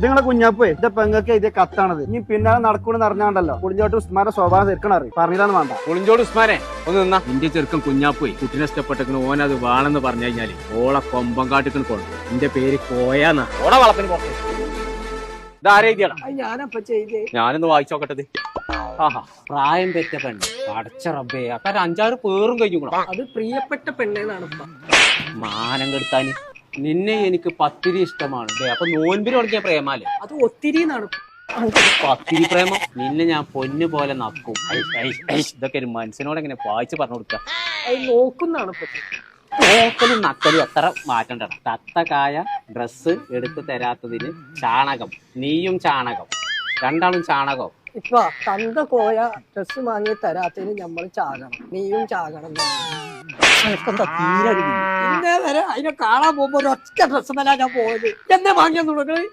നിങ്ങളെ കുഞ്ഞാപ്പേ എന്റെ പെങ്ങൾക്ക് ഇത് കത്താണത്. ഇനി പിന്നാലെ നടക്കൂന്ന് അറിഞ്ഞാണ്ടല്ലോ കുളിഞ്ചോട്ട് ഉസ്മാന്റെ സ്വഭാവം തീർക്കണറി പറഞ്ഞില്ലാന്ന് വേണ്ട. കുളിഞ്ചോട് ഉസ്മാനെ ഒന്ന് നിന്നാ. എന്റെ ചെറുക്കൻ കുഞ്ഞാപ്പോയി കുട്ടിനെ ഇഷ്ടപ്പെട്ടെന്ന് ഓനത് വേണമെന്ന് പറഞ്ഞു കഴിഞ്ഞാല് ഓളെ കൊമ്പം കാട്ടിക്കണ് കൊണ്ടു. എന്റെ പേര് കോയാന്നാ. ഓളെ വളപ്പിന് പുറത്ത് ഇതാരെഴുതിയാടാ? ഞാനപ്പ ചെയ്തേ. ഞാനൊന്ന് വായിച്ചോക്കട്ടത്. ആഹാ, പ്രായം തെറ്റ പെണ്ണ്. അടച്ച റബ്ബേ, അപ്പൊ 5-6 പേറും കഴിഞ്ഞു. അത് പ്രിയപ്പെട്ട പെണ്ണേന്നാണ് ഇപ്പൊ. മാനം കെടുത്താന് നിന്നെ എനിക്ക് പത്തിരി ഇഷ്ടമാണ്. അപ്പൊ നോൻപിന് തുടങ്ങിയ പ്രേമാല് അത് ഒത്തിരി പത്തിരി പ്രേമം. നിന്നെ ഞാൻ പൊന്നു പോലെ നക്കും. ഇതൊക്കെ ഒരു മനസ്സിനോട് എങ്ങനെ വായിച്ച് പറഞ്ഞു കൊടുക്ക. നോക്കുന്നാണ് ഇപ്പൊ. നോക്കലും നക്കലും എത്ര മാറ്റണ്ട. തത്തക്കായ ഡ്രസ്സ് എടുത്ത് തരാത്തതിന് ചാണകം. നീയും ചാണകം, രണ്ടാളും ചാണകം. ഇപ്പൊ തന്ത കോയ ഡ്രസ് വാങ്ങി തരാത്തതിന് നമ്മൾ ചാകണം, നീയും ചാകണം. ഇന്നേ വരെ അതിനെ കാണാൻ പോകുമ്പോ ഒരു ഒറ്റ ഡ്രസ് മേലാ ഞാൻ പോയത്. എന്നെ വാങ്ങിയെന്ന് തുടങ്ങി.